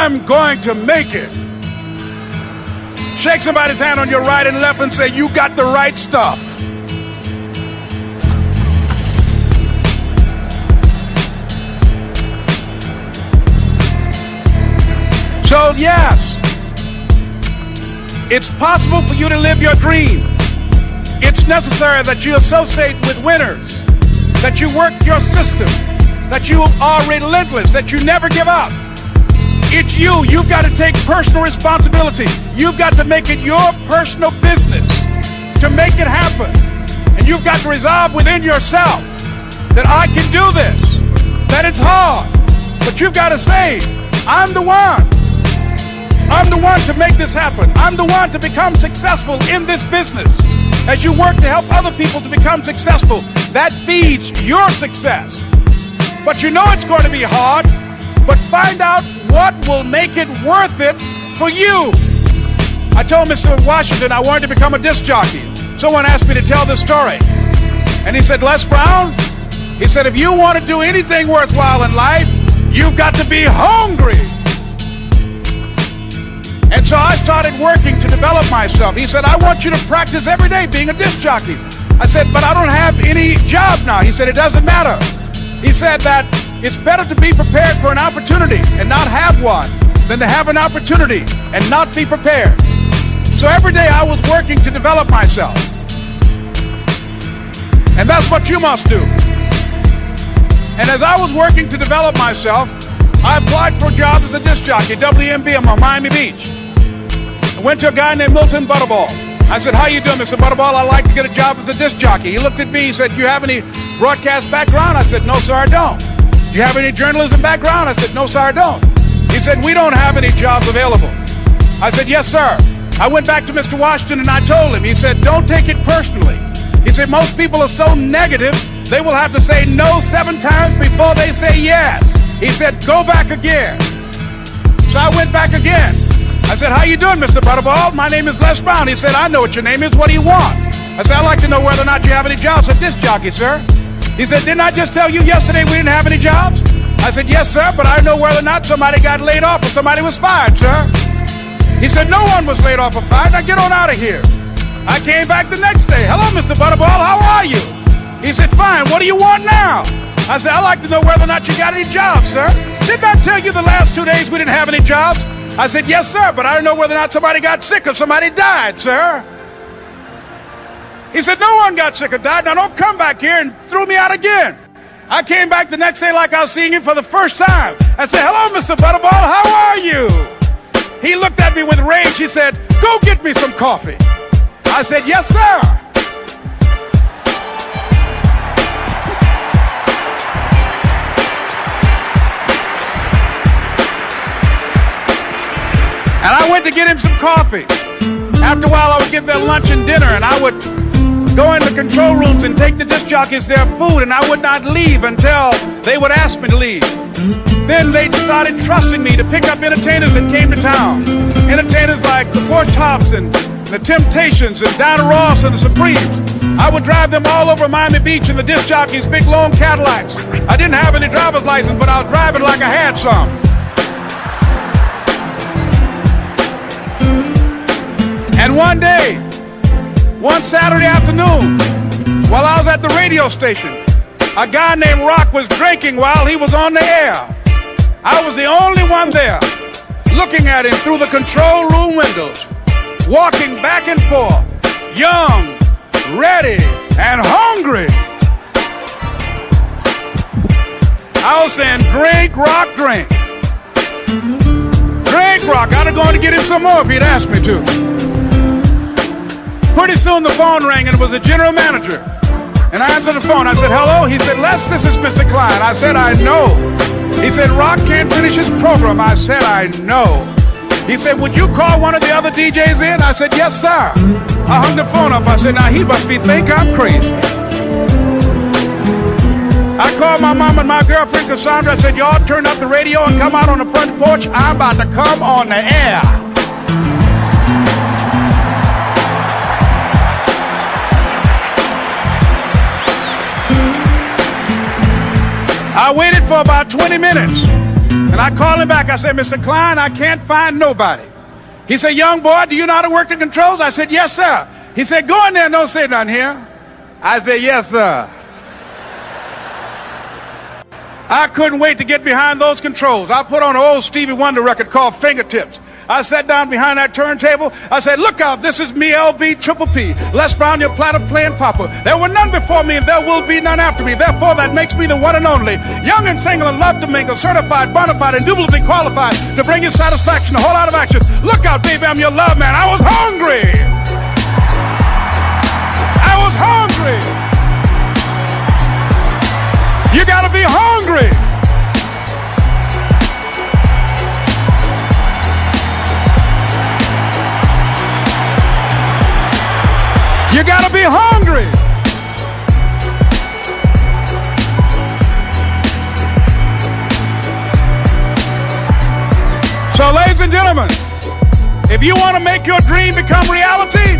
I'm going to make it. Shake somebody's hand on your right and left and say, you got the right stuff. So yes, it's possible for you to live your dream. It's necessary that you associate with winners, that you work your system, that you are relentless, that you never give up. It's you. You've got to take personal responsibility. You've got to make it your personal business to make it happen. And you've got to resolve within yourself that I can do this, that it's hard, but you've got to say, I'm the one. I'm the one to make this happen. I'm the one to become successful in this business. As you work to help other people to become successful, that feeds your success. But you know it's going to be hard, but find out what will make it worth it for you. I told Mr. Washington I wanted to become a disc jockey. Someone asked me to tell this story. And he said, Les Brown, he said, if you want to do anything worthwhile in life, you've got to be hungry. And so I started working to develop myself. He said, I want you to practice every day being a disc jockey. I said, but I don't have any job now. He said, it doesn't matter. He said that it's better to be prepared for an opportunity and not have one than to have an opportunity and not be prepared. So every day I was working to develop myself. And that's what you must do. And as I was working to develop myself, I applied for a job as a disc jockey, WMBM on Miami Beach. I went to a guy named Milton Butterball. I said, how you doing, Mr. Butterball? I'd like to get a job as a disc jockey. He looked at me, he said, you have any broadcast background? I said, no, sir, I don't. Do you have any journalism background? I said, no, sir, I don't. He said, we don't have any jobs available. I said, yes, sir. I went back to Mr. Washington and I told him, he said, don't take it personally. He said, most people are so negative, they will have to say no 7 times before they say yes. He said, go back again. So I went back again. I said, how you doing, Mr. Butterball? My name is Les Brown. He said, I know what your name is. What do you want? I said, I'd like to know whether or not you have any jobs at disc jockey, sir. He said, didn't I just tell you yesterday we didn't have any jobs? I said, yes, sir, but I know whether or not somebody got laid off or somebody was fired, sir. He said, no one was laid off or fired. Now get on out of here. I came back the next day. Hello, Mr. Butterball. How are you? He said, fine. What do you want now? I said, I'd like to know whether or not you got any jobs, sir. Didn't I tell you the last 2 days we didn't have any jobs? I said, yes, sir, but I don't know whether or not somebody got sick or somebody died, sir. He said, no one got sick or died. Now don't come back here and throw me out again. I came back the next day like I was seeing him for the first time. I said, hello, Mr. Butterball, how are you? He looked at me with rage. He said, go get me some coffee. I said, yes, sir. And I went to get him some coffee. After a while, I would give them lunch and dinner, and I would go in the control rooms and take the disc jockeys their food, and I would not leave until they would ask me to leave. Then they started trusting me to pick up entertainers that came to town. Entertainers like the Four Tops and the Temptations and Donna Ross and the Supremes. I would drive them all over Miami Beach in the disc jockeys' big long Cadillacs. I didn't have any driver's license, but I was driving like I had some. And one day, one Saturday afternoon, while I was at the radio station, a guy named Rock was drinking while he was on the air. I was the only one there, looking at him through the control room windows, walking back and forth, young, ready, and hungry. I was saying, drink, Rock, drink. Drink, Rock. I'd have gone to get him some more if he'd asked me to. Pretty soon the phone rang, and it was the general manager. And I answered the phone. I said, hello? He said, Les, this is Mr. Klein. I said, I know. He said, Rock can't finish his program. I said, I know. He said, would you call one of the other DJs in? I said, yes, sir. I hung the phone up. I said, now he must think I'm crazy. I called my mom and my girlfriend, Cassandra. I said, y'all turn up the radio and come out on the front porch. I'm about to come on the air. I waited for about 20 minutes. And I called him back. I said, Mr. Klein, I can't find nobody. He said, young boy, do you know how to work the controls? I said, yes, sir. He said, go in there and don't say nothing here. I said, yes, sir. I couldn't wait to get behind those controls. I put on an old Stevie Wonder record called Fingertips. I sat down behind that turntable. I said, look out, this is me, LB, Triple P. Les Brown, your platter playing Papa. There were none before me, and there will be none after me. Therefore, that makes me the one and only. Young and single and love to mingle, certified, bona fide, indubitably qualified to bring you satisfaction, a whole lot of action. Look out, baby, I'm your love man. I was hungry. I was hungry. You gotta be hungry. You gotta be hungry. So, ladies and gentlemen, if you want to make your dream become reality,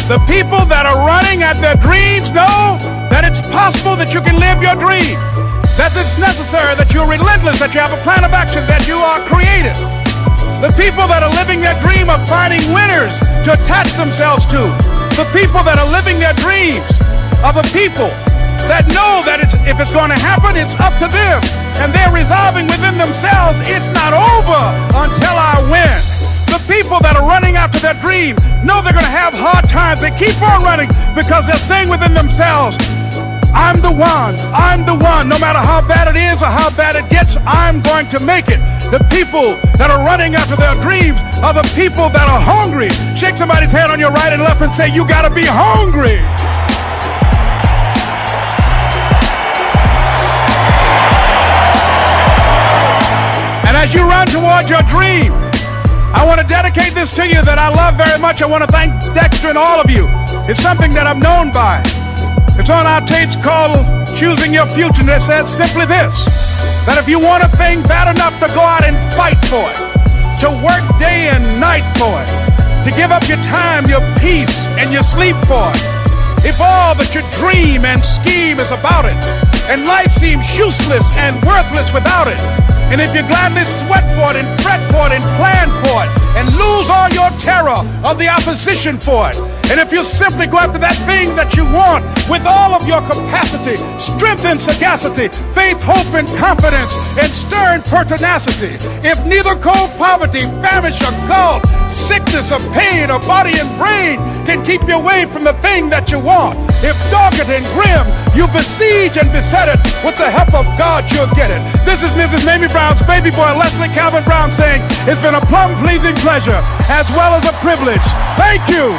the people that are running at their dreams know that it's possible that you can live your dream, that it's necessary, that you're relentless, that you have a plan of action, that you are creative. The people that are living their dream of finding winners to attach themselves to. The people that are living their dreams are the people that know that if it's going to happen, it's up to them. And they're resolving within themselves, it's not over until I win. The people that are running after their dream know they're going to have hard times. They keep on running because they're saying within themselves, I'm the one, I'm the one. No matter how bad it is or how bad it gets, I'm going to make it. The people that are running after their dreams are the people that are hungry. Shake somebody's hand on your right and left and say, you gotta be hungry. And as you run towards your dream, I want to dedicate this to you that I love very much. I want to thank Dexter and all of you. It's something that I'm known by. It's on our tapes called Choosing Your Future, and it says simply this, that if you want a thing bad enough to go out and fight for it, to work day and night for it, to give up your time, your peace, and your sleep for it, if all that you dream and scheme is about it, and life seems useless and worthless without it, and if you gladly sweat for it and fret for it and plan for it, and lose all your terror of the opposition for it, and if you simply go after that thing that you want with all of your capacity, strength and sagacity, faith, hope and confidence, and stern pertinacity, if neither cold poverty, famish or gulf, sickness or pain or body and brain can keep you away from the thing that you want, if dogged and grim you besiege and beset it, with the help of God you'll get it. This is Mrs. Mamie Brown's baby boy, Leslie Calvin Brown, saying it's been a plum-pleasing pleasure as well as a privilege. Thank you.